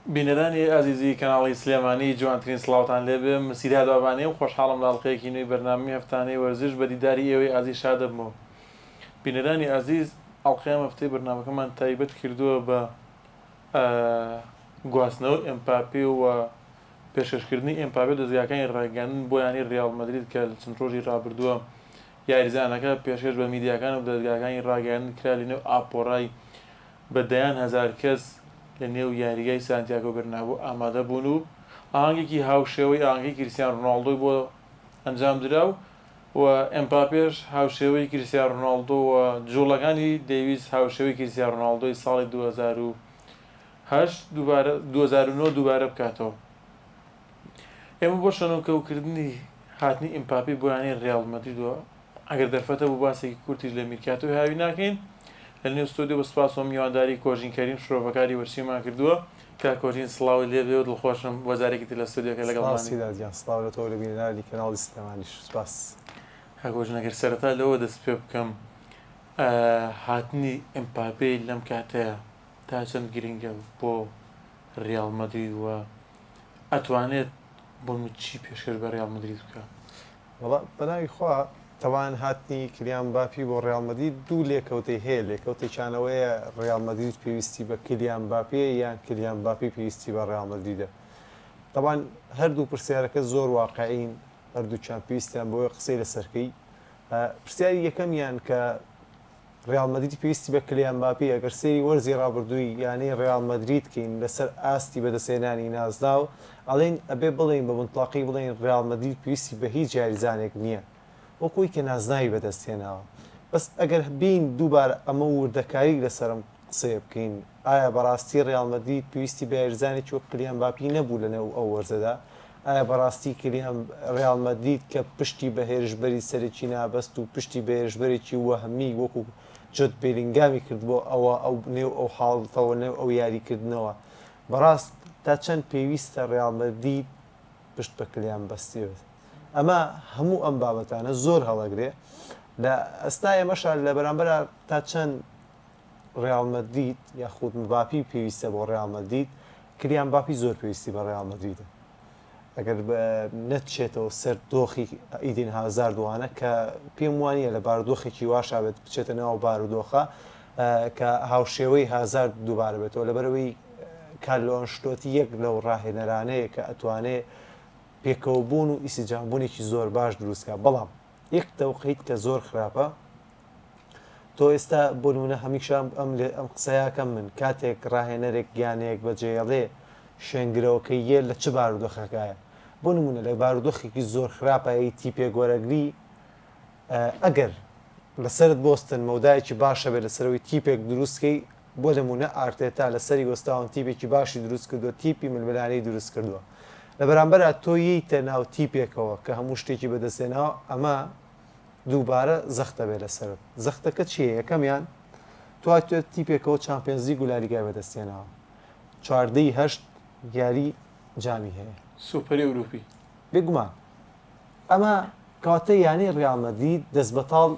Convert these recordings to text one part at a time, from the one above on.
بینەرانی ئازیزی کەناڵی سلێمانی جوانترین سڵاوتان لێبێ مسیرها دوابانەیە و خۆشحاڵم لە ئەڵقەیەکی نوێی بەرنامی هەفتانەی وەرزش بە دیداری ئێوەی ئازیز شادە بمەوە. بینەرانی ئازیز ئەڵقەیەم هەفتەی بەرنامەکەمان تایبەت کردووە بە گواستنەوە ئێمپاپی و پێشکەشکردنی ئێمپاپی دەستگاکانی ڕاگەاندن بۆ یانی ڕیاڵ مەدرید کە چەند ڕۆژی ڕابردووە یاریزانەکە پێشکەش بە میدیاکان و دەستگاکانی ڕاگەاندن کرا لەنێو ئاپۆڕای بەدەیان هەزار کەس لە نێو یاریگای سانتیاگۆ بەرنابۆ ئامادە بوون و ئاهەنگێکی هاوشێوەی ئاهەنگی کریستیانو ڕۆناڵدۆی بۆ ئەنجام درا و ئێمپاپێش هاوشێوەی کریستیانو ڕۆناڵدۆ و جوڵەکانی دەیویست هاوشێوەی کریستیانو ڕۆناڵدۆی ساڵی 2009 دووبارە بکاتەوە. ئێمە بۆ شەنۆکەوکردنی هاتنی ئێمپاپی بۆ یانی ڕیاڵ مەدریدەوە ئەگەر دەرفەتە بۆ باسێکی کورتیش لە میرکاتۆی هاوی ناکەین لە نێو ستۆدیۆ بە سوپاس و میوانداری کۆژین کەریم شرۆڤەکاری وەرچیمان کردووە کە کۆژین سڵاوی لێبێ و دڵخۆشم وەزارێکی تر لە ستۆدیۆکە لەگەڵمانی سڵاو لە تۆ لە بینەری کەناڵی سلێمانیش سوپاس. هەگۆژن ئەگەر سەرەتا لەوە دەست پێ بکەم هاتنی ئێمپاپی لەم کاتەیە تا چەند گرنگە بۆ ڕیاڵ مەدرید و ئەتوانێت بۆ چی پێشکەش بە ڕیاڵ مەدرید بکە؟ وەڵا بەناوی خوا تەوان هاتنی کلیان باپی بۆ ڕیاڵ مەدرید دوو لێکەوتەی هەیە لێکەوتێکیانەوەیە ڕیاڵ مەدرید پێویستی بە کلیان باپی یان کلیان باپی پێویستی بە ڕیاڵ مەدریدە. تەوان هەردوو پرسیارەکە زۆر واقعین هەردووچیان پێویستیان بۆی قسەی لەسەرکەی. پرسیاری یەکەمیان کە ڕیاڵ مەدرید پێویستی بە کلیان باپی ئەگەر سێری وەرزی ڕابردووی یانی ڕیاڵ مەدرید کەین لەسەر ئاستی بەدەسێنانی نازداو ئەڵێن ئەبێ بڵین بە مطلقی بڵین ڕیاڵ مەدرید پێویستی بە هیچ یاریزانێک نییە وەکوی کە نازناوی بەدەستێناوە. بەس ئەگەر بین دووبارە ئەمە وردەکاری لەسەرم قسێ بکەین ئایا بەڕاستی ڕیاڵ مەدرید پێویستی بە یاریزانێکی وەک کلیان باپی نەبوو لەنێو ئەو وەرزەدا؟ ئایا بەڕاستی کلیان ڕیاڵ مەدرید کە پشتی بە هێرشبەری سەرەکی نابەست و پشتی بە هێرشبەرێکی وەهمی وەکو جۆت بێلینگامی کرد بۆ ئەوە ئەو نێو ئەو حاڵتەوە نێو ئەو یاریکردنەوە بەڕاست تا چەند پێویستە ڕیاڵ مەدرید پشت بە کلیان بەستێت؟ ئەمە هەموو ئەم بابەتانە زۆر هەڵەگرێ لە ئەستا ئێمەشار لە بەرامبەر تا چەند ڕیاڵ مەدرید یاخود مباپی پێویستە بۆ ڕیاڵ مەدرید کلیان باپی زۆر پێویستی بە ڕیاڵ مەدریدە. ئەگەر نەچێتەوە سەر دۆخی ئیدین هازاردوانە کە پێم وانە لە بارودۆخێکی واشا بێت بچێتە ناو بارودۆخە کە هاوشێوەی هازار دووبارە بێتەوە لەبەرەوەی کارلۆنشتۆتی یەک لەو ڕاهێنەرانەیە کە ئەتوانێت پێکەوەبوون و ئیسیجانبوونێکی زۆر باش دروستکە. بەڵام یەک دەوقیت کە زۆر خراپە تۆ ئێستا بۆ نمونە هەمیشە ئەم قسەیاکەم من کاتێک ڕاهێنەرێک گیانەیەک بەجێڵێ شوێنگرەوەکەی یە لە چ بارودۆخەکایە بۆ نمونە لە بارودۆخێکی زۆر خراپایی تیپێ گۆرەگری ئەگەر لەسرت بۆستن مەودایەکی باشە بێت لەسەرەوەی تیپێک دروستکەی بۆ نمونە ئارتێتا لەسەری وەستاوان تیپێکی باشی دروست کردووە تیپی ململانەی دروست کردووە لە بەرامبەر تۆ ییتە ناو تیپێکەوە کە هەموو شتێکی بەدەستێنەوە ئەمە دووبارە زەختە بێت لەسرت. زەختەکە چییە؟ یەکەمیان توێت تیپێکەوە چامپێنزی گولاریگای بەدەستێنەوە 18 یاری جامی هەیە سوپەری ئەوروپی بێگومان ئەمە کاتە یانی ڕیاڵ مەدرید دەست بەتاڵ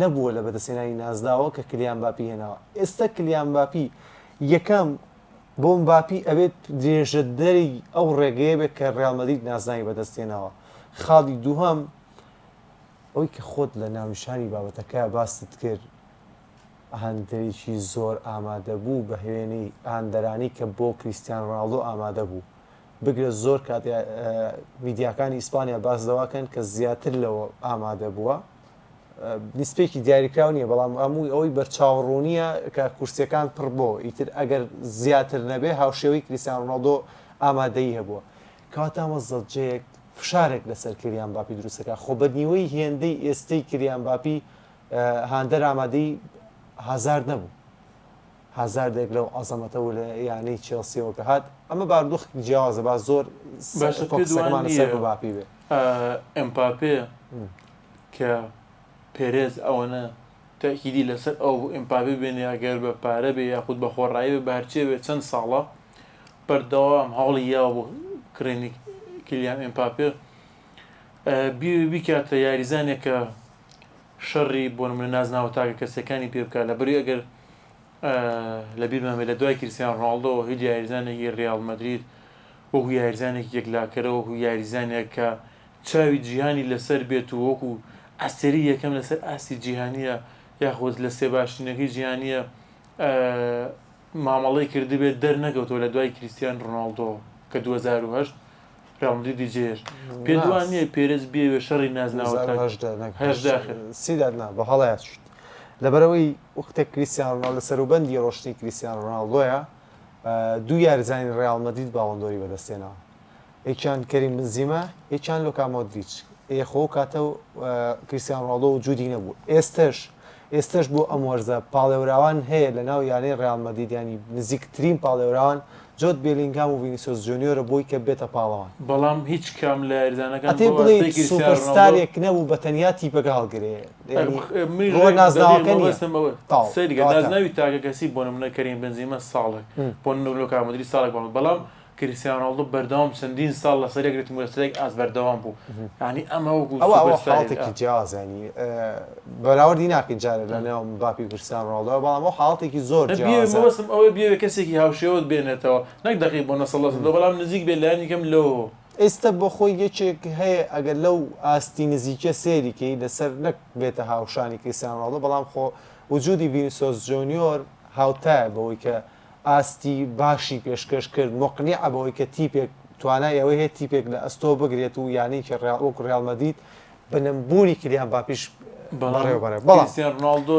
نەبووە لە بەدەستێنانی نازداوە کە کلیان باپی هێناوە. ئێستا کلیان باپی یەکەم بۆ مباپی ئەوێت درێژە دەری ئەو ڕێگەیە بێت کە ڕیاڵ مەدرید نازناوی بەدەستێناوە. خاڵی دووهەم ئەوەی کە خۆت لە ناونیشانی بابەتەکە باست کرد ئاهەندەرێکی زۆر ئامادە بوو بە هێوێنەی ئاهەندەرانی کە بۆ کریستیانو ڕۆناڵدۆ ئامادە بوو بگرە زۆر کات میدیاکانی ئیسپانیا باس دەواکەن کە زیاتر لەوە ئامادە بووە نیسپێکی دیاریکراو نییە بەڵام هەمووی ئەوەی بەرچاوڕوونیە کە کورسیەکان پڕ بۆ ئیتر ئەگەر زیاتر نەبێ هاوشێوەی کریستیانو ڕۆناڵدۆ ئامادەیی هەبووە کەواتە ئەمە زەڵجەیەک فشارێک لەسەر کلیان باپی دروستەکە خۆ بەنیوەی هێندەی ئێستەی کلیان باپی هاندەر ئامادەی هازار نەبوو هازاردێک لەو ئەزەمەتە و لە یانەی چێلسیەوە کە هات ئەمە بارودۆخێکی جیاوازە با زۆر فۆکسەکەمان لەسەر باپی بێ. ئێمپاپێ کە پێرێز ئەوەنە تاکیدی لەسەر ئەو ئێمپاپی بێنێ ئەگەر بە پارە بێ یاخود بە خۆڕایی بێ بەهرچێ بێت چەند ساڵە بەردەوام هەوڵی یاوە بۆ کڕێنی کلیان ئێمپاپێ بیکاتە یاریزانێک کە شەڕی بۆ نمونە نازناوە تاکە کەسەکانی پێ بکات لەبەری ئەگەر لە بیرمەمە لە دوای کریستیان ڕۆناڵدۆ هیچ یاریزانێکی ڕیال مەدرید وەکو یاریزانێکی یەکلاکەرە وەکو یاریزانێک کە چاوی جیهانی لەسەر بێت و وەکو ئەستێری یەکەم لەسەر ئاستی جیهانیە یاخود لە سێ باشترینەکەی جیهانیە مامەڵەی کردبێت دەرنەکەوتەوە لە دوای کریستیان ڕۆناڵدۆ کە 2008 ڕیال مەدریدی جێش پێ دوان نییە پێرز بێوێ شەڕی سیدادنا بە هەڵەیە شت لەبەرەوەی وەختێک کریستیان ڕۆناڵدۆ لە سەروبەندی ڕۆشتنی کریستیان ڕۆناڵدۆیە دوو یاریزانی ڕیال مەدرید باوەندۆری بەدەستێنەوە یەکیان کەریم بنزیمە یەکیان لوکا مۆدریچ یەخۆ کاتە کریستیان ڕۆناڵدۆ وجودی نەبوو ئێستش بۆ ئەم وەرزە پاڵێوراوان هەیە لە ناو یانەی ڕیال مەدرید ینی نزیکترین پاڵێوراوان جۆت بێلینگام و ڤینیسیۆس جونیۆرە بۆی کە بێتە پاڵەوان بەڵام هیچ کام لە یاریزانەکان ئەتێ بڵێ سوپەرستارێک نەبوو بە تەنیا تیپەکە هەڵگرێ نازناوی تاکە کەسی بۆ نمونە کەریم بنزیمە ساڵێک بۆ لوکا مۆدریچ ساڵێک بەڵام کریستیان ڕۆناڵدۆ بەردەوام چەندین ساڵ لە سەر یەکێک مەسەرێک ئاز بەردەوام بوو ینی ئەمە وەکو حاڵتێکی جیازانی بەراوردی ناکەین جارە لە نێو مباپی و کریستیان ڕۆناڵدۆ بەڵام ئەو حاڵتێکی زۆر مەبەستم ئەوەی بێوێ کەسێکی هاوشێوەت بێنێتەوە نەک دەقی بۆ نەسەڵەسەوە بەڵام نزیک بێت لایەن یەکەم لەوە ئێستا بۆ خۆی یەکێک هەیە ئەگەر لەو ئاستی نزیکە سێریکەی لەسەر نەک بێتە هاوشانی کریستیان ڕۆناڵدۆ بەڵام خۆ وجودی ڤینیسیۆس جونیۆر هاوتایە بەوەی کە ئاستی باشی پێشکەش کرد مقنیع بەوەی کە تیپێک توانای ئەوەی هەیە تیپێک لە ئەستۆ بگرێت و یانەی کە وەکو ڕیال مەدرید بنەمبوونی کلیان مباپیش کریستیان ڕۆناڵدۆ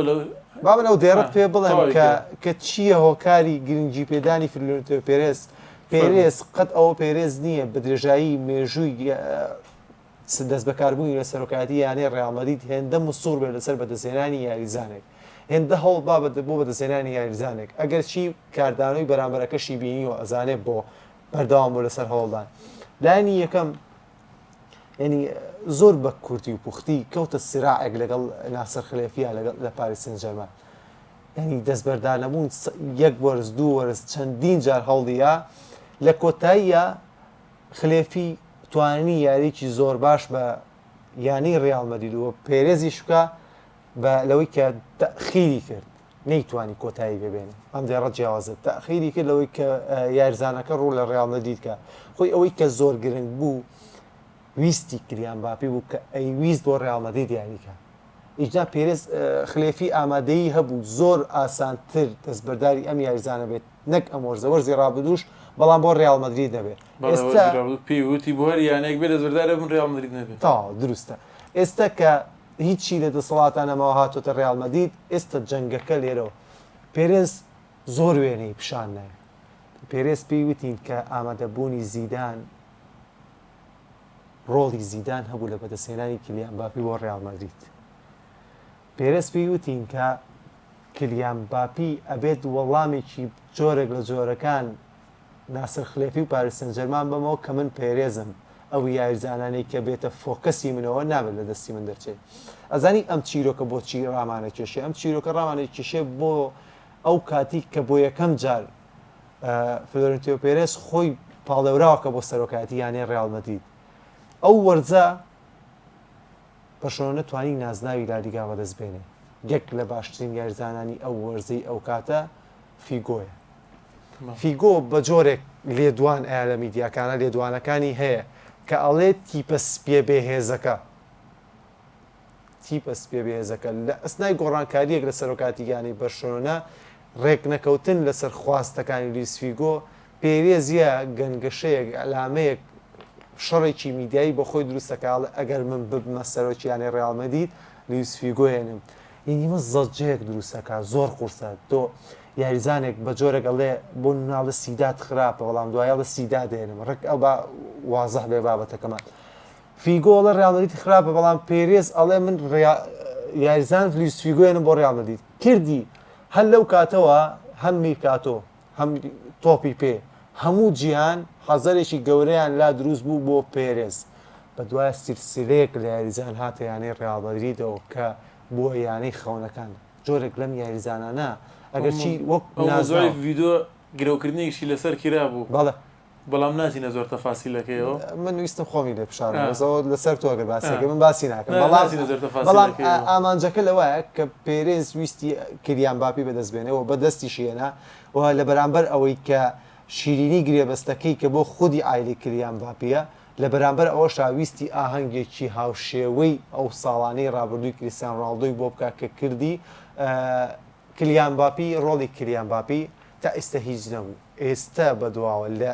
با من ئەو دێڕەت پێ بڵێم کە چییە هۆکاری گرنگی پێدانی فلورنتینۆ پێرێز قەت ئەوە پێرێز نییە بە درێژایی مێژووی دەست بەکاربوونی لە سەرۆکاتی یانەی ڕیال مەدرید هێندە مسوور بێت لەسەر بەدەستهێنانی یاریزانێک هێندە هەوڵ بابەت بۆ بەدەستهێنانی یاریزانێک ئەگەر چی کاردانەوەی بەرامبەرەکەشی بینی و ئەزانێت بۆ بەردەوام بۆ لەسەر هەوڵدان لایەنی یەکەم ینی زۆر بە کورتی و پوختی کەوتە سراعێک لەگەڵ ناسەر خلێفیە لەگەڵ لە پاریس سن ژەرمان ینی دەستبەردانەبوون یەک وەرز دوو وەرز چەندین جار هەوڵیە لە کۆتاییە خلێفی توانی یاریکی زۆر باش بە یانەی ڕیال مەدرید و پێرێزی شوکە بە لەوەی کە تەخیری کرد نەیتوانی کۆتایی ببێنێ ئەم دێڕە جیاوازە تەخیری کرد لەوەی کە یاریزانەکە ڕوو لە ڕیال مەدرید کە خۆی ئەوەی کە زۆر گرنگ بوو ویستی کریان مباپی بوو کە ئەیویست بۆ ڕیال مەدرید یاریکە ئیجنا پێرێز خلێفی ئامادەیی هەبوو زۆر ئاسانتر دەستبەرداری ئەم یاریزانە بێت نەک ئەم وەرزە وەرزی ڕابردووش بەڵام بۆ ڕیال مەدرید نەبێت ئێستا پێیوتی بۆ هەر یانێک بێت دەستبەردارە بن ڕیال مەدرید نەبێت تا دروستە ئێستا کە هیچی لە دەسەڵاتانەمەوە هاتوۆتە ڕیال مەدرید ئێستا جەنگەکە لێرەوە پێرێز زۆر وێنەی پیشان نایە پێرێز پێیوتین کە ئامادەبوونی زیدان ڕۆڵی زیدان هەبوو لە بەدەستهێنانی کلیان مباپی بۆ ڕیال مەدرید پێرێز پێیوتین کە کلیان مباپی ئەبێت وەڵامێکی جۆرێک لە جۆرەکان ناسەر خلێفی و پاریس سن ژەرمان بمەوە کە من پێرێزم ئەو یاریزانانەی کە بێتە فۆکەسی منەوە نابێت لە دەستی من دەرچێت ئەزانی ئەم چیرۆکە بۆچی ڕامانە کێشێ ئەم چیرۆکە ڕامانە کێشێ بۆ ئەو کاتی کە بۆ یەکەم جار فلۆرنتینۆ پێرێز خۆی پاڵێوراوەکە بۆ سەرۆکاتی یانەی ڕیال مەدرید ئەو وەرزە بەرشلۆنە توانی نازناوی لالیگا بەدەست بێنێ یەک لە باشترین یاریزانانی ئەو وەرزەی ئەو کاتە فیگۆیە فیگۆ بە جۆرێک لێدوان ئایا لە میدیاکانە لێدوانەکانی هەیە کە ئەڵێ تیپە سپێ بێهێزەکە تیپە سپێ بێهێزەکە لە ئەسنای گۆڕانکاریەک لە سەرۆکاتی یانی بەرشلۆنە ڕێک نەکەوتن لەسەر خواستەکانی لویس فیگۆ پێرێزیە گەنگەشەیەک ئەلامەیەک شەڕێکی میدیایی بۆ خۆی دروستەکەڵ ئەگەر من ببمە سەرۆکییانی ڕیال مەدرید لویس فیگۆ هێنم یعنیمە زەجەیەک دروستەکە زۆر قورسە تۆ یاریزانێک بە جۆرە گەڵێ بۆ ناڵە سیدات خراپە بەڵام دوایە لە سیدا دێنم ڕێک ئەو بە وازەح بێ بابەتەکەمان فیگۆ لە ڕیال مەدرید خراپە بەڵام پێرێز ئەڵێ من یاریزان لویس فیگۆێنم بۆ ڕیال مەدرید کردی هەر لەو کاتەوە هەم میرکاتۆ هەم تۆپی پێ هەموو جیهان حەزەرێکی گەورەیان لا دروست بوو بۆ پێرێز بە دوای سیلسیلەیەک لە یاریزان هاتە یانەی ڕیال مەدریدەوە کە بۆ یانەی خەونەکان جۆرێک لەم یاریزانانە ئەگەر چی وەک نازای ڤیدۆ گرۆکردنێکیشی لەسەر کرا بوو بەڵێ بەڵام نازینە زۆر تەفاسیلەکەیەوە من ویستم خۆمی لێ پیشانەوە لەسەر تۆگە باسیەکە من باسی ناکەم بەڵام ئامانجەکە لەوەیە کە پێرێز ویستی کلیان مباپی بەدەستبێنەوە بەدەستی شێنە و لە بەرامبەر ئەوەی کە شیرینی گرێبەستەکەی کە بۆ خودی ئایلی کلیان مباپیە لە بەرامبەر ئەوە شاویستی ئاهەنگێکی هاوشێوەی ئەو ساڵانەی ڕابردووی کریستیان ڕۆناڵدۆی بۆ بکات کە کردی کلیان مباپی ڕۆڵی کلیان مباپی تا ئێستا هیچ نەبوو ئێستا بەدواوە لە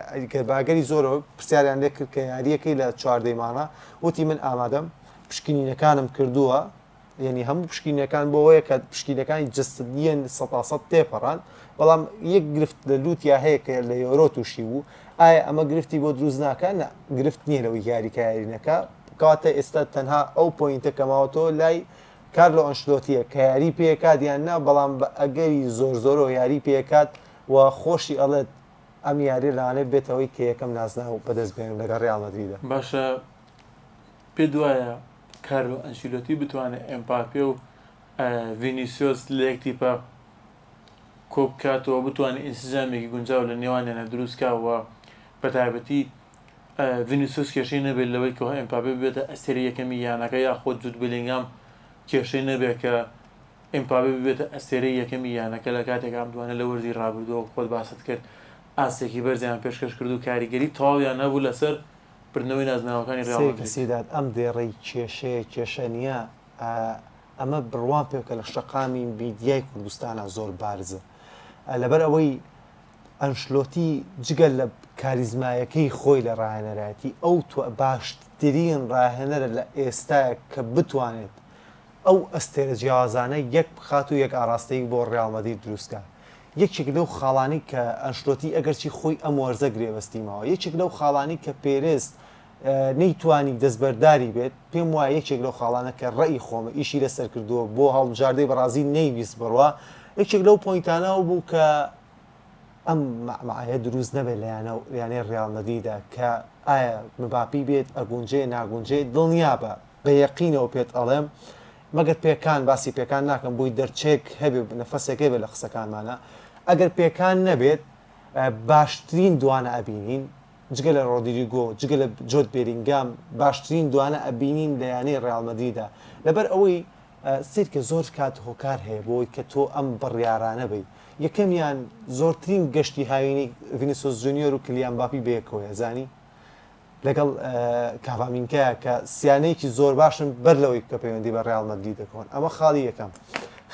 باگەری زۆرەوە پرسیاریان لێ کرد کە یاریەکەی لە چواردەیمانە وتی من ئامادەم پشکنینەکانم کردووە یعنی هەموو پشکینەکان بۆەوەیە کە پشکینەکانی جستدیەن 100% تێپەڕان بەڵام یەک گرفت لە لوتیا هەیە کە لە یۆرۆ تووشی بوو ئایا ئەمە گرفتی بۆ دروست ناکە گرفت نییە لەوەی یاریکە یارینەکە کاتە ئێستا تەنها ئەو پۆینتە کەماوەتەوە لای کارلۆ ئەنشلۆتیە کە یاری پێکات یان نا بەڵام بە ئەگەری زۆرەوە یاری پێکات و خۆشی ئەڵێت ئەم یاری لاانێ بێتەوەی کە یەکەم نازنا و بەدەست بێن لەگەڵ ڕێال مەدریدە باشە پێ دوایە کارلۆ ئەنشیلۆتی بتوانێت ئەمپاپێ و ڤینیسیۆس لە یەکتیپە کۆبکاتەوە بتوانێت ئینسجامێکی گونجاو لە نێوانیانە دروستکەوە بە تایبەتی ڤینیسیۆس کێشەی نەبێت لەوەی کە ئەمپاپێ ببێتە ئەستێری یەکەمی یانەکە یا خۆت جوود بلینگام کێشەی نەبێت کە ئەمپاپێ ببێتە ئەستێرەی یەکەمی یانەکە لە کاتێکا دوانە لە وەرزی ڕابردووە خۆت باست کرد ئاستێکی بەرزیان پێشکەش کرد و کاریگەری تەواویان نەبوو لەسەر بردنەوەی نازناوەکانی ڕێڵسیدات ئەم دێڕی کێشە نییە ئەمە بڕوان پێکە لە شەقامی میدیای کوردستانە زۆر بارزە لەبەر ئەوەی ئەنشلۆتی جگەل لە کاریزمایەکەی خۆی لە ڕاهێنەرەتی ئەو باشترین ڕاهێنەرە لە ئێستاە کە بتوانێت ئەو ئەستێرە جیاوازانە یەک بخات و یەک ئاراستەی بۆ ڕێال مەدرید دروستکە یەکێک لەو خاڵانی کە ئەنشلۆتی ئەگەرچی خۆی ئەم وەرزە گرێبەستیمەوە یەکێک لەو خاڵانی کە پێرێست نەیتوانی دەستبەرداری بێت پێم وایە یەکێک لەو خاڵانە کە ڕێی خۆمە ئیشی لەسەر کردووە بۆ هەڵبژاردەی بەڕازی نەیویست بڕوە یەکێک لەو پۆینتانەوە بوو کە ئەم مەعایە دروست نەبێت لە یانەی ڕێال مەدریددا کە ئایا مباپی بێت ئەگونجێ ناگونجێ دڵنیا بە یەقینەوە پێت ئەڵێم مەگەر پێکان باسی پێکان ناکەم بووی دەرچێک هەبێ نەفەسێکێ بێ لە قسەکانمانە ئەگەر پێکان نەبێت باشترین دوانە ئەبینین جگە لە ڕۆدریگۆ جگە لە جۆت بێرینگام باشترین دوانە ئەبینین لە یانەی ڕێال مەدریددا لەبەر ئەوەی سیرکە زۆر کات هۆکار هەیە بۆی کە تۆ ئەم بڕیارانە بی یەکەمیان زۆرترین گەشتی هاوینی ڤینیسیۆس جونیۆر و کلیان مباپی بەیەکەوە زانی لەگەڵ کاڤامینکەیە کە سیانەیەکی زۆر باشن بەر لەوەی کە پەیوەندی بە ڕێال مەدرید دەکەون ئەمە خاڵی یەکەم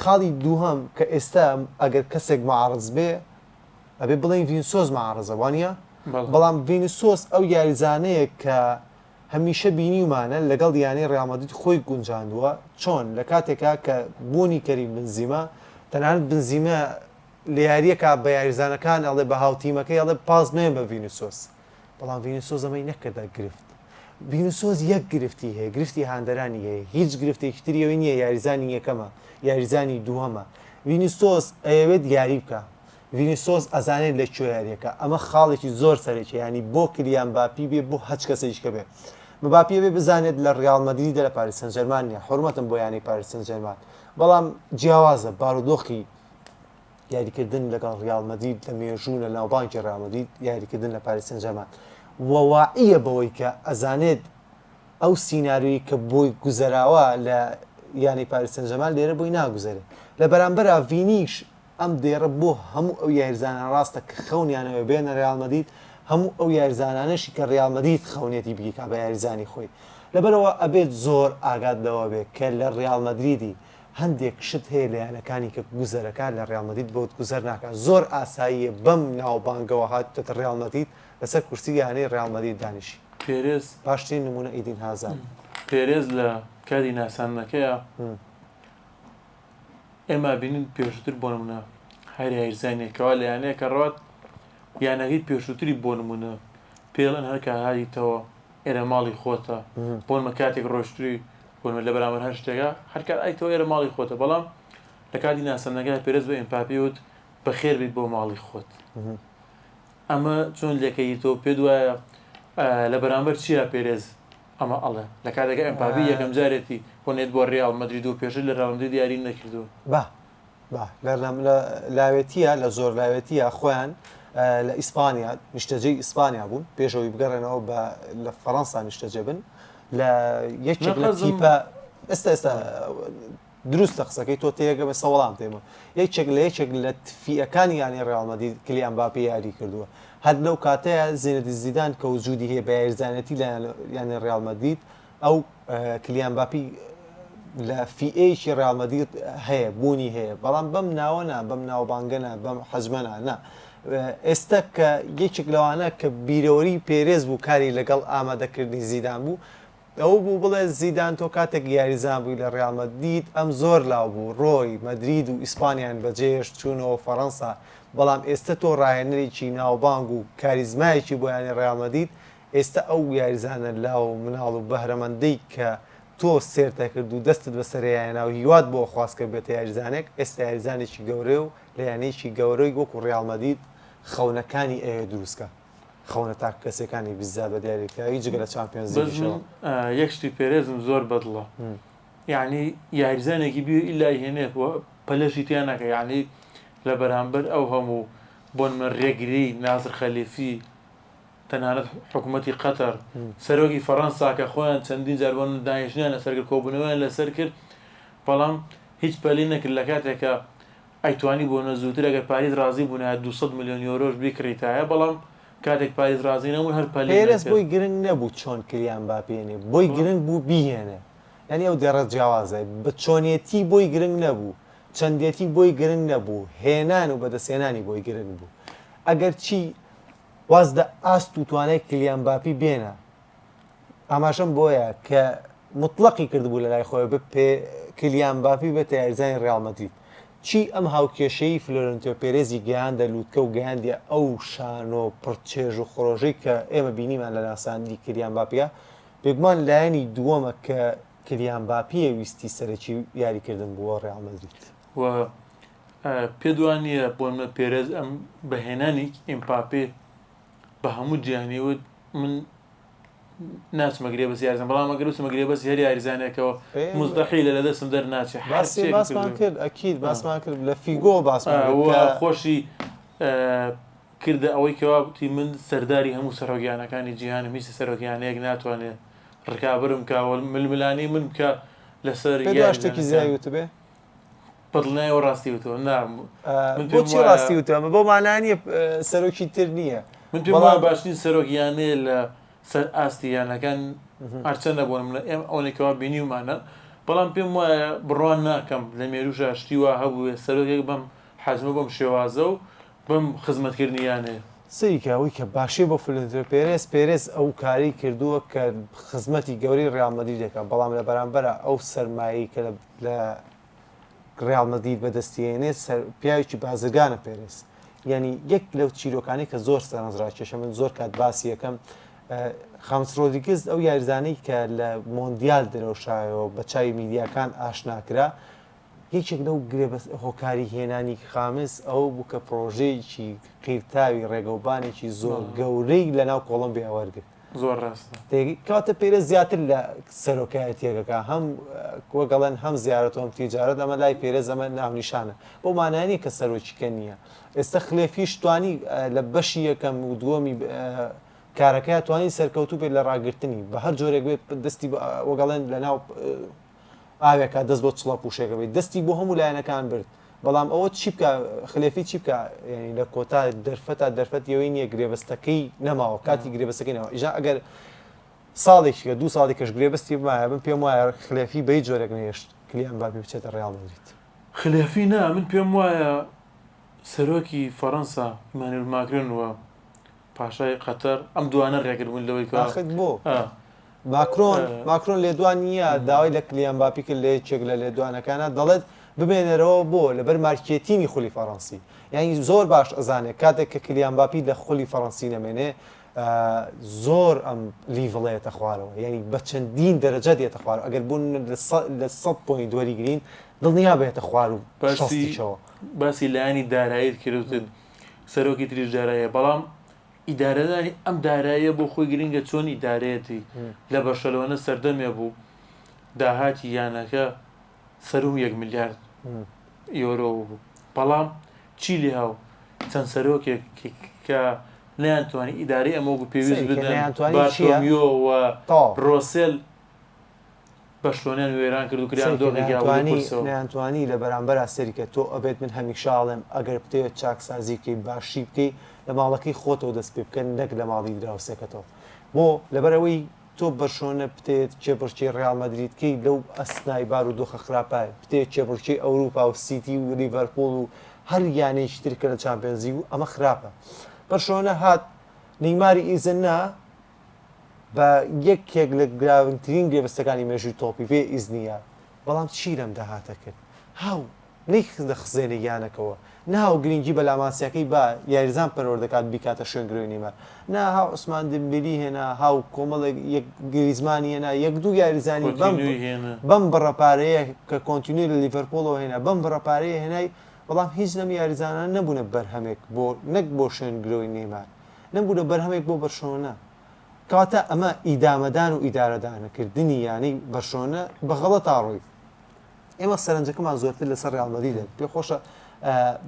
خاڵی دووهەم کە ئێستا ئەگەر کەسێک معارض بێ ئەبێ بڵێن ڤینیسیۆس معارضە وانە بەڵام ڤینیسیۆس ئەو یاریزانەیە کە هەمیشە بینیمانە لەگەڵ یانەی ڕێال مەدرید خۆی گونجاندووە چۆن لە کاتێکا کە بوونی کەریم بنزیمە تەنانەت بنزیمە لە یاریەکە بە یاریزانەکان ئەڵێ بە هاوتیمەکەی ئەڵێ پاس نێن بە ڤینیسیۆس بەڵام ڤینیسیۆس ئەمەی نەکردە گرفت ڤینیسیۆس یەک گرفتی هەیە گرفتی هاندەرانی هەیە هیچ گرفتێکی تریەوەی نییە یاریزانی یەکەمە یاریزانی دووهەمە ڤینیسیۆس ئەیەوێت یاری بکە ڤینیسیۆس ئەزانێت لە کوێ یاریەکە ئەمە خاڵێکی زۆر سەرێکی ینی بۆ کلیان مباپی بێ بۆ هەچ کەسێکە بێ مباپی بێ بزانێت لە ڕێال مەدریدە لە پاریس سەن ژەرمان نیە حورمەتم بۆ یانەی پاریس سەن ژەرمان بەڵام جیاوازە بارودۆخی یاریکردن لەگەڵ ڕێال مەدرید لە مێژوو لە ناوبانکی ڕێال مەدرید یاریکردن لە پاریس سەن ژەرمان وەواعیە بەوەی کە ئەزانێت ئەو سینناروی کە بۆی گوزەراوە لە یانی پاریس سەن ژەرمان لێرە بۆی ناگوزارێت لە بەرامبەرە ڤینیش ئەم دێڕە بۆ هەموو ئەو یاریزانان ڕاستە کە خەونیانەوە بێنە ڕێال مەدرید هەموو ئەو یاریزانانەشی کە ڕێال مەدرید خەونێتی بگیکا بە یاریزانی خۆی لەبەرەوە ئەبێت زۆر ئاگات لەوە بێت کە لە ڕێال مەدریدی هەندێک شت هەیە لە یانەکانی کە گوزەرەکان لە ڕێال مەدرید بۆت گوزەر ناکات زۆر ئاساییە بەم ناوبانگەوە هاتوتە ڕێال مەدرید لەسەر کورسی یانەی ڕێال مەدرید دانیشی پێرێز باشترین نمونە ئیدین هازار پێرێز لە کاری ناسانەکەیە ئێمە بینین پێشتر بۆ نمونە هەر یاریزانێکەوە لە یانەیە کە ڕات یانەکەی پێشووتری بۆ نمونە پێڵەن هەرکە هاریتەوە ئێرە ماڵی خۆتە بۆنمە کاتێک ڕۆشتری بۆنمە لە بەرامبەر هەر شتێکە هەرکار ئایتەوە ئێرە ماڵی خۆتە بەڵام لە کاتی ناسانەکە پێرێز بە ئەمپاپی وت بەخێر بیت بۆ ماڵی خۆت ئەمە چۆن لێکەیتەوە پێ دوایە لە بەرامبەر چیە پێرێز ئەمە ئەڵێ لە کاتێکە ئەمپاپی یەکەم جارێتی بۆنێت بۆ ڕێال مەدرید و پێشتر لە ڕێال مەدرید یاری نەکردووە لە لاوێتیە لە زۆر لاوێتیە خۆیان لە ئیسپانیا نیشتەجەی ئیسپانیا بوون پێشەوەی بگەڕێنەوە لە فەڕەنسا نیشتەجە بن لە یەکێک لە تیپە ئێستا دروستە قسەکەی تۆ تێگە بە سەوەڵام تێمە یەکێک لە فیەکانی یانی ڕێڵ مەدرید کلیان مباپێ یاری کردووە هەر لەو کاتەیە زینەدین زیدان کە وجودی هەیە بە یاریزانەتی لە یانی ڕێڵ مەدرید ئەو کلیان مباپی لە فیئەیەکی ڕێڵ مەدرید هەیە بوونی هەیە بەڵام بەم ناوەنا بەم ناوبانگەنە بەم حەجمەنا نا ئێستا کە یەکێک لەوانە کە بیرەوەری پێرێز بوو کاری لەگەڵ ئامادەکردنی زیدان بوو ئەو بوو بڵێ زیدان تۆ کاتێک یاریزان بووی لە ڕێڵ مەدرید ئەم زۆر لاو بوو ڕۆی مەدرید و ئیسپانیان بەجێش چوونەوە فەڕەنسا بەڵام ئێستا تۆ ڕاهێنەرێکی ناوبانگ و کاریزمایەکی بۆ یانی ڕێڵ مەدرید ئێستا ئەو یاریزانە لاو مناڵ و بەهرەمەندەی کە تۆ سێرتە کرد و دەستت بەسەریانە و هیوات بۆ خواست کرد بێتە یاریزانێک ئێستا یاریزانێکی گەورە و لە یانەیەکی گەورەی وەکو ڕێڵ مەدرید خەونەکانی ئەوێ دروستکە خەونە تا کەسەکانی بیزا بە دیارێکایی جگە لە چامپیۆنز لیگەوە یەک شتی پێرێزم زۆر بەدڵە یعنی یاریزانێکی بی ئیلای هێنێتەوە پەلەشی تیان ناکە یعنی لە بەرامبەر ئەو هەموو بۆن من ڕێگری نازر خەلیفی تەنانەت حکوومەتی قەتەر سەرۆکی فەڕەنسا کە خۆیان چەندین جار بۆن دانیشتیان لەسەر کرد کۆبوونەوەیان لەسەر کرد بەڵام هیچ پەلی نەکرد لە کاتێکە ئەیتوانی بۆ نەزووتر ئەگەر پاریس ڕازی بوون 200 میلیۆن یۆرۆش بیکڕیتایە بەڵام کاتێک پاریس ڕازی نەبوون هەر پێرێز بۆی گرنگ نەبوو چۆن کلیان مباپێنێ بۆی گرنگ بوو بیهێنێ یعنی ئەو دێڕە جیاوازە بە چۆنیەتی بۆی گرنگ نەبوو چەندێتی بۆی گرنگ نەبوو هێنان و بەدەستێنانی بۆی گرنگ بوو ئەگەر چی وازدە ئاست و توانای کلیان مباپی بێنە ئاماژەم بۆیە کە مطلقی کردبوو لە لای خۆی بپێ کلیان مباپی بێتە یاریزانی ڕێڵ مەدرید چی ئەم هاوکێشەی فلۆرنتیۆ پێرێزی گەیاندە لووتکە و گەیاندە ئەو شان و پڕچێژ و خۆڕۆژەی کە ئێمە بینیمان لە ناساندی کلیان مباپیە بێگومان لایەنی دووەمە کە کلیان مباپیە ویستی سەرەکی یاریکردن بووە ڕێڵ مەدرید و پێدوانیە بۆ منە پێرێز ئەم بەهێنانی ئیمپاپێ بە هەموو جیهانیوت من ناچمەگرێ بەس یاریزان بەڵام ئەگەر وچمەگرێ بەس هەر یاریزانێکەوە مستەحیلە لە دەستم دەرناچێ باسمان کرد ئەکید باسمان کرد لە فیگۆ باسمان خۆشی کردە ئەوەی کەواتی من سەرداری هەموو سەرۆکیانەکانی جیهانم هیچ سەرۆکیانەیەک ناتوانێت ڕکابرم کاوە ململانی من بکە لەسەر شتێکی زیاوت بێ پەدڵنایەوە ڕاستی وتەوە بۆچی ڕاستی وتەوە بۆ مانانیە سەرۆکی تر نییە من پێم وایە باشترین سەرۆکیانەیە لە سەر ئاستیانەکان هەرچەندە بۆن ئێمە ئەوەیەکەوە بینیومانە بەڵام پێم وایە بڕوان ناکەم لە مێروشە شتیوە هەبووێ سەرۆکێک بەم حەزمە بەم شێوازە و بەم خزمەتکردنیانەیە سەیکەوەی کە باشی بۆ فلۆرنتیۆ پێرێز ئەو کاری کردووە کە خزمەتی گەوری ڕێڵ مەدرید دەکات بەڵام لە بەرامبەرە ئەو سەرمایی کە لە ڕێڵ مەدرید بەدەستیێنێت پیاوێکی بازرگانە پێرێز یعنی یەک لەو چیرۆکانی کە زۆر سەرنجڕاکێشە من زۆر کات باسی یەکەم خامس ڕۆدریگز ئەو یاریزانەی کە لە مۆندیال دەرەوشایەوە بە چاوی میدیاکان ئاشناکرا هیچێک لەو هۆکاری هێنانی خامس ئەو بوو کە پرۆژەیەکی قیرتاوی ڕێگەوبانێکی زۆر گەورەی لە ناو کۆڵمبیا وەرگرت زۆر ڕاستە کاتە پێرە زیاتر لە سەرۆکایەتیەکەکە هەم وەگەڵەن هەم زیارەت و هەم تیجارەت ئەمە لای پێرێز ئەمە ناونیشانە بۆ مانانی کە سەرۆکیکە نییە ئێستا خلێفیش توانی لە بەشی یەکەم و دووەمی کارەکە توانی سەرکەوتوو بێت لە ڕاگررتنی بە هەر جۆرێک بێت دەستی وەگەڵێن لە ناو ئاوێکە دەست بۆ چڵە پوشێکە بێت دەستی بۆ هەموو لایەنەکان برد بەڵام ئەوە چی بکە خلێفی چی بکە ینی لە کۆتا دەرفەتە دەرفەتەوەی نییە گرێبەستەکەی نەماوە کاتی گرێبەستەکەی نەوە ئیژا ئەگەر ساڵێکی کە 2 ساڵی کەش گرێبەستی بمایە بم پێم وایە خلێفی بەی جۆرێک نێشت کلیان مباپی بچێتە ڕێڵ مەدرید خلێفی نا من پێم وایە سەرۆکی فەڕەنسا ئیمانوئێل ماکرۆن وە پاشای قەتەر ئەم دوانە ڕێگربوون لەوەی کاخت بۆ ماکرۆن لێدوان نییە داوای لە کلیان مباپی کرد لە یەکێک لە لێدوانەکانە دەڵێت ببێنەرەوە بۆ لەبەر مارکێتینی خولی فەڕەنسی یعنی زۆر باش ئەزانێت کاتێک کە کلیان مباپی لە خولی فەڕەنسی نەمێنێ زۆر ئەم لیڤڵەیەتە خوارەوە یعنی بە چەندین دەرەجە دێتە خوارەوە ئەگەر بوون لە 100 پۆینت وەریگرین دڵنیا بێتە خوار و شەستیشەوە باسی لایانی داراییت کردوتن سەرۆکی تریش داراییە بەڵام ئیدارەدانی ئەم داراییە بۆ خۆی گرنگە چۆن ئیدارەتی لە بەشەلەوەنە سەردەمێ بوو داهاتی یانەکە سەروم 1 میلیارد یۆرۆ بوو بەڵام چی لێ هاو چەند سەرۆکێک کە نەیانتوانی ئیداری ئەمە پێویست سەری کە بدەن نەیانتوانی چییە؟ بارتۆمیۆ و تەواو. ڕۆسێل بەشلۆنیان وێران کرد و کریان دۆخێکی نەیانتوانی لە بەرامبەر ئاستێری کە تۆ ئەبێت من هەمیشاڵێم ئەگەر بتێت چاکسازی بکەی باشی بکەی لە ماڵەکەی خۆتەوە دەست پێ بکەن نەک لە ماڵی دراوسێکەکەتەوە بۆ لەبەرەوەی تۆ بەرشۆنە بتێت چێپڕچی ڕیال مەدریدکەی لەو ئەسنای بار و دۆخە خراپە بتێت چێپڕچی ئەوروپا و سیتی و لیڤەرپۆڵ و هەر یانەیەکی ترکە لە چامپیۆنزی و ئەمە خراپە بەرشۆنە هات نەیماری ئیزننا بە یەکێک لە گراونترین گرێبەستەکانی مێژووی تۆپی پێ ئیزنیە بەڵام چی لەم داهاتە کرد هاو نەیخدە خزێنە یانەکەەوە ناو گرنگی بە لاماسیەکەی با یاریزان پەرۆر دەکات بیکاتە شوێن گرۆی نیمە نا هاو عوسمان دمبیلی هێنا هاو کۆمەڵێک گریزمانی هێنا یەک دوو یاریزانی بەم بەڕەپارەیە کە کۆنتینوی لە لیڤەرپۆڵەوە هێنا بەم بەڕەپارەیە هێنای بەڵام هیچ لەم یاریزانان نەبوونە بەرهەمێک بۆ نەک بۆ شوێن گرۆی نیمە نەبوونە بەرهەمێک بۆ بەرشۆنە کاتە ئەمە ئیدامەدان و ئیدارەدانەکردنی یانی بەرشۆنە بەغەڵە تاڕووی ئێمە سەرنجەکەمان زۆرتر لەسەر ڕیالمەدی دێت پێ خۆشە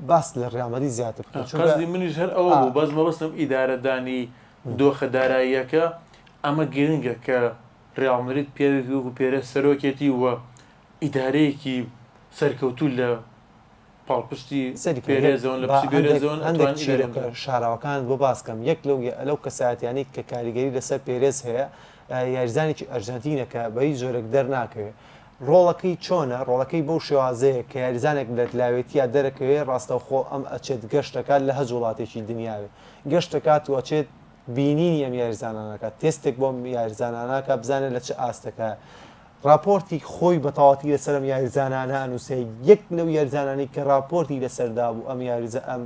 باس لە ڕیالمەدی زیاتر قەزی منیش هەر ئەوە بوو بەس مەبەستم ئیدارەدانی دۆخە داراییەکە ئەمە گرنگە کە ڕیالمەدید پێویست و پێرە سەرۆکێتی وە ئیدارەیەکی سەرکەوتوو لە پاڵپشتی پێرێزۆن لە پشتی پێرێزۆن شاراوەکان بۆ باسکەم یەک لەو کەساتیانی کە کاریگەری لەسەر پێرێز هەیە یاریزانێکی ئەرژەنتینەکە بە هیچ جۆرەك دەرناکەوێت ڕۆڵەکەی چۆنە ڕۆڵەکەی بەو شێوازەیە کە یاریزانێک لە لاوێتیا دەرەکەوێت ڕاستەوخۆ ئەم ئەچێت گەشتەکات لە هەج وڵاتێکی دنیاوێ گەشتەکات و ئەچێت بینینی ئەم یاریزانانەکە تێستێک بۆم یاریزاناناکە بزانێت لە چه ئاستەکە راپۆرتی خۆی بە تەواتی لەسەرم یاریزانانە ئەنووسێ یەک لەو یاریزانانی کە راپۆرتی لەسەردا بوو ئەم ئەم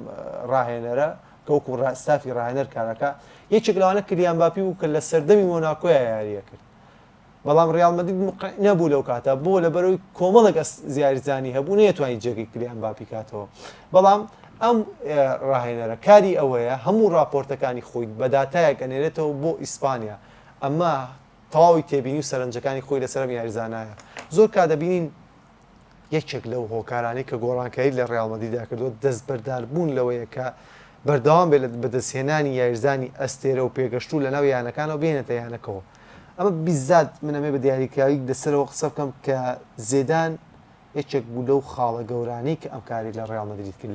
ڕاهێنەرە کەوکو ڕاستافی ڕاهێنەر کارەکە یەکێک لەوانە کلیان باپی و کە لە سەردەمی مۆناکۆیە یاریە کرد بەڵام ڕیالمەدید نەبوو لەو کاتە بۆ لە بەرەوەی کۆمەڵێک زیاریزانی هەبوو نەیەتوانی جێگەی کلیان باپی کاتەوە بەڵام ئەم ڕاهێنەرە کاری ئەوەیە هەموو راپۆرتەکانی خۆی بەداتایەک ئەنێرێتەوە بۆ ئیسپانیا ئەمە تەواوی تێبینی و سەرنجەکانی خۆی لەسەرم یاریزانایە زۆر کاتدەبینین یەکێک لەو هۆکارانی کە گۆڕانکاری لە ڕیالمەدیدا کردو دەست بەرداربوون لەوەیە کە بەردەوام بێت بەدەستهێنانی یاریزانی ئەستێرە و پێگەشتوو لە ناو یانەکانەوە بێنێتە یانەکەەوە ئەمە بیزات منەمێ بە دیاریکراوی دەسەرەوە قسە بکەم کە زێدان یەکێک بوو لەو خاڵە گەورانەی کە ئەم کاری لە ڕیالمەدرید کرد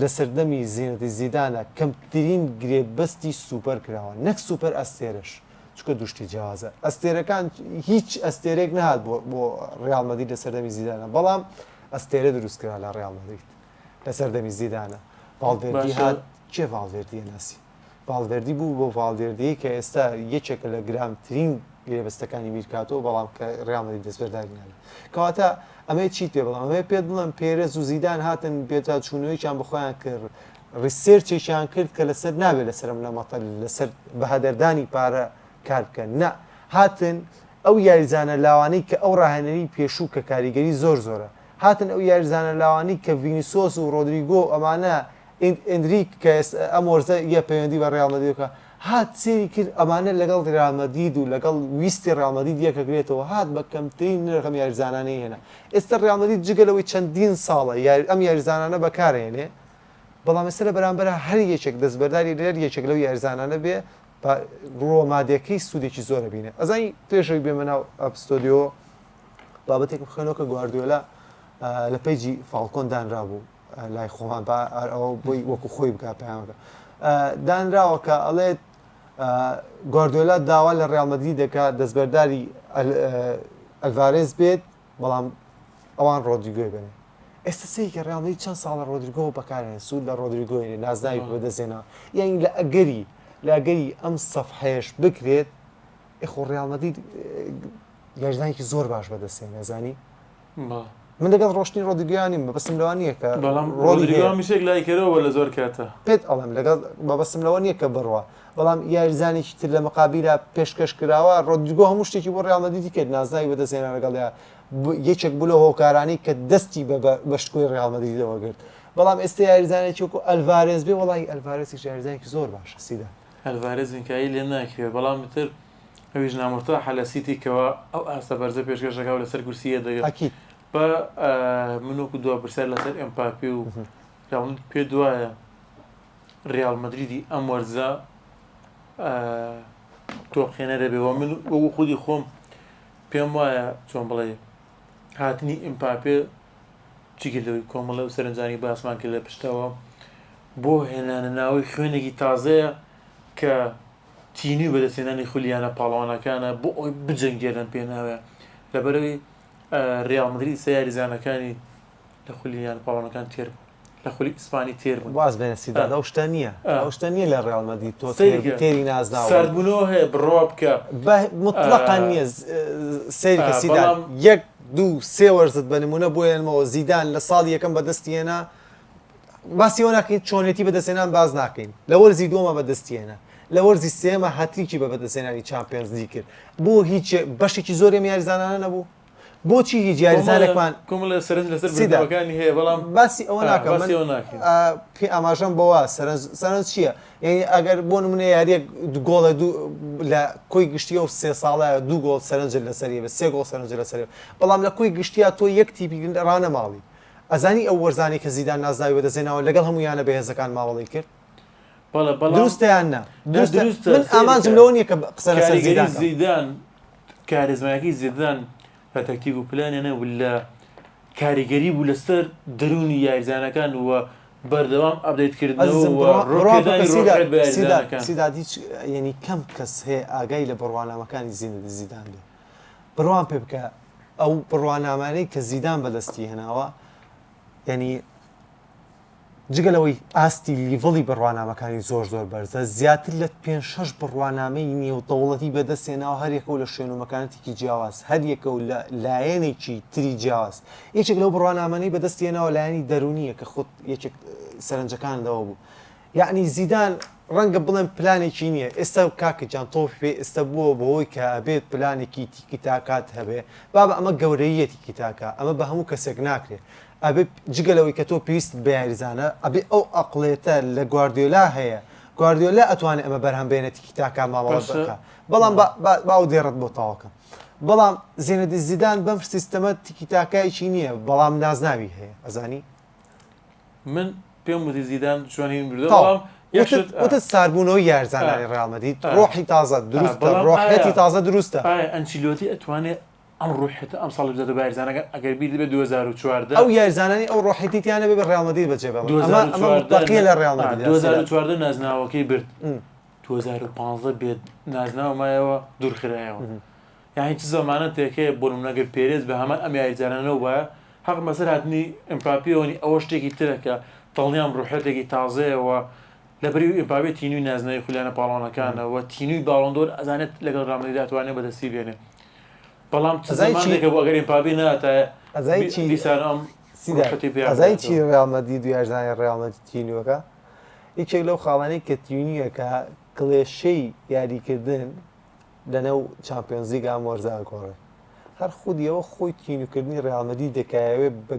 لە سەردەمی زینەتی زیدانە کەمترین گرێبەستی سوپەر کراوە نەک سوپەر ئەستێرەش چکە دوشتی جیازە ئەستێرەکان هیچ ئەستێرێک نهات بۆ ڕیالمەدرید لە سەردەمی زیدانە بەڵام ئەستێرە دروستکرا لە ڕیالمەدرید لە سەردەمی زیدانە ڤالڤێردی هات چێ ڤالڤێردیە ناسی ڤالڤێردی بوو بۆ ڤالڤێردی کە ئێستا یەکێکە لە گرامترین گرێبەستەکانی میرکاتۆ بەڵام کە ڕیالمەدرید دەستبەردارینانە کەواتە ئەمەیە چیت پێ بڵام ئەمەیە پێت بڵم پێرەز و زیدان هاتن پێتا چوونەوەییان بخۆیان کرد ریسێرچێکیان کرد کە لەسەر نابێت لەسرم لە مەتەل لەسەر بەهادەردانی پارە کار بکەن نا هاتن ئەو یاریزانە لاوانەی کە ئەو ڕاهێنەری پێشوو کە کاریگەری زۆر زۆرە هاتن ئەو یاریزانە لاوانی کە ڤینیسۆس و ڕۆدریگۆ ئەمانە ئەندریک کە ئەم وەرزە یە پەیوەندی بە ڕیالمەدیدەکە هات سێری کرد ئەمانە لەگەڵ ڕیالمەدید و لەگەڵ ویستی ڕیالمەدید یەکەگرێتەوە هات بە کەمترین نرخەم یاریزانانەی هێنا ئێستا ڕیالمەدید جگەلەوەی چەندین ساڵە ئەم یاریزانانە بەکارهێنێ بەڵام ئێستا لە بەرامبەر هەر یەکێک دەستبەرداری لێر یەکێک لەو یاریزانانە بێ ڕۆمادەکەی سوودێکی زۆرە بینێ ئەزانی پێشەوەی بێمە ناو ئەپستۆدیۆ بابەتێک بخێنەوە کە گواردیۆلا لە پەیجی فاڵکۆن دانرا بوو لای خۆمان ئەوە بۆی وەکو خۆی بک پەیامەکە دانراوە کە ئەڵێت گواردیۆلا داوا لە ڕیالمەدرید دەکات دەستبەرداری ئەلڤارێز بێت بەڵام ئەوان ڕۆدریگۆی بنێ ئێستا سەیری کە ڕیالمەدرید چەند ساڵە ڕۆدریگۆ بەکارهێنێ سوود لە ڕۆدریگۆی نازناوی بەدەستێنەوە یعنی لە ئەگەری ئەم سەفحەیەش بکرێت ئێخۆ ڕیالمەدرید یاریزانێکی زۆر باش بەدەستێنێ زانی من لەگەڵ ڕۆشتنی ڕۆدریگۆیانیم بەبەستم لەوە نییە کە ڕۆدریگۆ میشێک لایکەرەوە لە زۆر کاتە پێت ئەڵێم لەگەڵ بەبەستم لەوە نییە کە بڕوە بەڵام یاریزانێکی تر لە مەقابیرە پێشکەش کراوە ڕۆدریگۆ هەموو شتێکی بۆ ڕیالمەدریدی کرد نازناوی بەدەستێنە لەگەڵیا یەکێک بوو لە هۆکارانی کە دەستی بە شتکۆی ڕیالمەدریدەوە گرت بەڵام ئێستا یاریزانێکی وەکو ئەلڤارێز بێ وەڵی ئەلڤارێزیش یاریزانێکی زۆر باشە سیدا ئەلڤارێز نکایی لێ ناکرێت بەڵام تر ئەویش نامۆرتاحە لە سیتیکەوە ئەو ئاستە بەرزە پێشکەشەکە لەسەر کورسیە دەگەێت بە منۆکو دو پرسیار لەسەر ئەمپاپی و پێ دوایە ریال مەدریدی ئەم وەرزە تۆقێنەرە بێەوە من وەکو خودی خۆم پێم وایە چۆن بڵێ هاتنی ئیمپاپێ چیکردەوەی کۆمەڵە و سەرنجانی باسمان کرد لە پشتەوە بۆ هێنانە ناوەی خوێنێکی تازەیە کە تینی بەدەستێنانی خولیانە پاڵەوانەکانە بۆ ئەوی بجەنگێرن پێناوێ لەبەرەوەی ریال مەدرید سە یاریزانەکانی لە خولیان پاڵەوانەکان تێر بوون لە خولی ئیسپانی تێر بوون باز بێنە سیداد ئەو شتە نییە ئەو شتە نییە لە ڕێال مەدرید تۆ تێری نازناوە سەربوونەوە هەیە بڕۆ بکە مطلقاً نییە سەیرکە سیداد یەک دوو سێ وەرزت بە نمونە بۆیانمەوە زیدان لە ساڵی یەکەم بەدەستیێنا باسی ئەوە ناکەین چۆنێتی بەدەستێنان باز ناکەین لە وەرزی دووەمە بەدەستیێنا لە وەرزی سێمە هەتریکی بە بەدەستێنانی چامپیۆنز لیگ کرد بۆ هیچ بەشێکی زۆرێم یاریزانانە نەبوو بۆچی هیچ یاریزانێکمان کۆمەڵە سەرنج لەسەر بردنەوەکانی هەیە بەڵام باسی ئەوە ناکەم پێ ئاماژەم بەوە سەرنج چییە یعنی ئەگەر بۆ نمونە یاریەک گۆڵە لە کۆی گشتیە و سێ ساڵە دوو گۆڵ سەرنجت لەسەریە بە سێ گۆڵ سەرنج لەسەریە بەڵام لە کۆی گشتیا تۆ یەک تیپی ڕانە ماڵی ئەزانی ئەو وەرزانی کە زیدان نازناوی بەدەستێناوە لەگەڵ هەمویانە بەهێزەکان ماوەڵی کرد دروستیان نا من ئامانجم لەوە نییە کە قسە لەسەر زیدان کارێزمایەکەی زیدان بە تەکتیک و پلانێنە لە کاریگەری بوو لەسەر دەرونی یاریزانەکان وە بەردەوام ئەبدەیتکردنەوە سیداد هیچ یعنی کەم کەس هەیە ئاگای لە بڕوانامەکانی زیندە زیدان بێ بڕوان پێ بکە ئەو بڕوانامانەی کە زیدان بەدەستی هێناوە یعنی جگەلەوەی ئاستی لیڤڵی بڕوانامەکانی زۆر بەرزە زیاتر لە 5-6 بڕوانامەی نێودەوڵەتی بەدەستێناوە هەر یەکە و لە شوێنومەکانێکی جیاواز هەر یەکە و لە لایەنێکی تری جیاواز یەکێک لەو بڕوانامانەی بەدەستێناوە لایەنی دەرونیە کە خۆت یەکێک سەرنجەکانەوە بوو یعنی زیدان ڕەنگە بڵێن پلانێکی نییە ئێستا کاکەجان تۆ پێ ئێستا بووە بەهۆی کە ئەبێت پلانێکی تیکتاکات هەبێ بابە ئەمە گەورەیەتی کتاکە ئەمە بە هەموو کەسێک ناکرێت ئەبێ جگەلەوەی کە تۆ پێویست بە یاریزانە ئەبێ ئەو ئەقلێتە لە گواردیۆلا هەیە گواردیۆلا ئەتوانێت ئەمە بەرهەم بێنێتی کتاکە ماوەڵ بکە بەڵام باو دێڕێت بۆ تاواکەم بەڵام زێنەدی زیدان بەم سیستەمە تیکتاکایکی نییە بەڵام نازناوی هەیە ئەزانی من پێم وتی زیدان چۆنین بردو بەڵام وتە ساربوونەوەی یاریزانانی ڕێال مەدرید ڕۆحی تازە دروستە ڕۆحەتی تازە دروستە ئەنچیلۆتی ئەتوانێت ئەم ڕۆحێتە ئەم ساڵ بزێتە بە یاریزانەکە ئەگەر بیر بێت 2014 ئەو یاریزانانی ئەو ڕۆحێتیانە بێ بە ڕێال مەدرید بەجێ بێڵێت ئەمە مطلقیە لە ڕێال مەدرید 2014 نازناوەکەی برد 2015 بێت نازناومایەوە دوورخرایەوە یعنی هیچ زەمانە تێکەیە بۆ نمونەگەر پێرێز بە هەمان ئەم یاریزانانەوە وایە حەق مەسەر هاتنی ئەمپاپیەوەنی ئەوە شتێکی ترەکە دڵنیام ڕۆحێتێکی تازەیەوە لەبەری ئیمپاپێ تینوی نازنەوەی خولیانە پاڵەوانەکانەوە تینوی باڵۆندۆر ئەزانێت لەگەڵ ڕێال مەدرید ئەتوانێت بەدەستی بێنێ بەڵام زمانێکە بۆ ئەگەر ئیمپاپی ناتایە دیسان ئەم ئەزای چی ڕێال مەدرید و یاریزانی ڕێال مەدرید تینوەکە هیچێک لەو خاڵانەی کە تینویەکە کڵێشەی یاریکردن لەنەو چامپیۆنز لیگ ئەم وەرزە ئەگۆڕێ هەر خودیەوە خۆی تینوکردنی ڕێال مەدرید دەکایەوێ بە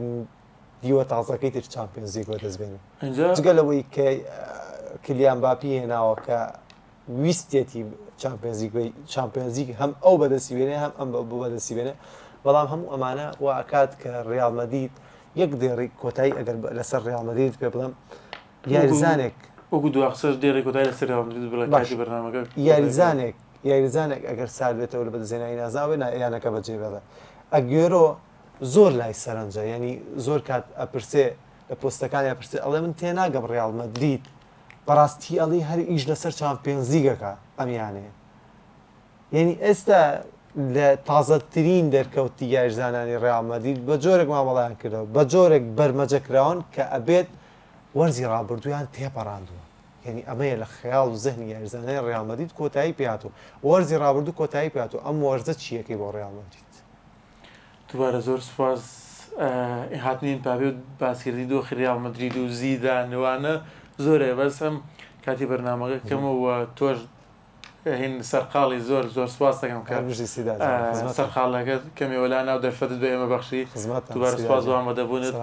دیوە تازەکەی تر چامپیۆنز لیگ وەردەستبێنێ جگەلەوەی کە کلیان باپی هێناوە کە ویستێتی چامپیۆنز لیگ هەم ئەو بەدەستی بێنێ هەم ئەم بەدەستی بێنێ بەڵام هەموو ئەمانە وا ئەکات کە ڕێال مەدرید یەک دێڕی کۆتایی ئەگەر لەسەر ڕێال مەدرید پێ بڵێم یاریزانێک وەکو دووەخسەر دێڕی کۆتایی لەسەر ڕێال مەدرید بڵێ کاتی بەرنامەکە یاریزانێک ئەگەر سار بێتەوە لە بەدەستهێنانی نازاوێ یانەکە بەجێ بێڵێ ئەگوێرۆ زۆر لای سەرنجە یعنی زۆر کات ئەپرسێ لە پۆستەکانی ئەپرسێ ئەڵێ من تێناگەم ڕێال مەدرید بەڕاستی ئەڵی هەر ئیش لەسەر چامپیۆنز لیگەکە ئەمیانەیە یعنی ئێستا لە تازەترین دەرکەوتی یاریزانانی ڕێال مەدرید بە جۆرێک مامەڵیان کردەوە بە جۆرێک بەرمەجەکراون کە ئەبێت وەرزی ڕابردوویان تێپەڕاندووە یعنی ئەمەیە لە خەیاڵ و زەهنی یاریزانانی ڕێال مەدرید کۆتایی پێهاتوو وەرزی ڕابردوو کۆتایی پێهاتوو ئەم وەرزە چیەکەی بۆ ڕێال مەدرید دووبارە زۆر سوپاس هاتنی ئیمپاپێ و باسکردنی دۆخی ڕێال مەدرید و زیدانەوانە زۆرە بەسم کاتی بەرنامەکە کەمەوە تۆش هین سەرقاڵی زۆر سوپاس دەکەم کە سەرقاڵەکە کەمێوەلا ناو دەرفەتت بە ئێمە بەخشی دووبارە سوپاس بۆ ئامادەبوونت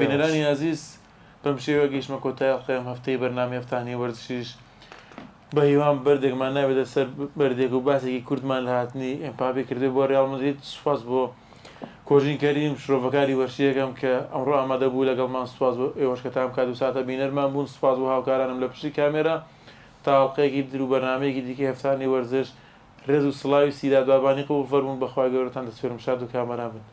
بینەرانی عەزیز بەم شێوە گەیشتمە کۆتایی ئەڵقەیەم هەفتەی بەرنامەی هەفتانەی وەرزشیش بە هیوان بەردێکمان نابێتە سەر بەردێک و باسێکی کورتمان لە هاتنی ئیمپاپێ کردێ بۆ ڕێال مەدرید سوپاس بۆ کۆژین کەریم شرۆڤەکاری وەرشیەکەم کە ئەمڕۆ ئامادە بوو لەگەڵمان سوپاس بۆ ئێوەش کە تام کات و ساتە بینەرمان بوون سوپاس بۆ هاوکارانم لە پشتی کامێرە تا هەڵقەیەکی در و بەرنامەیەکی دیکە هەفتانی وەرزش ڕێز و سڵاوی سیرادبابانی قبول فەرموون بەخوای گەورەتان دەسپێرم شاد و کامەران بن.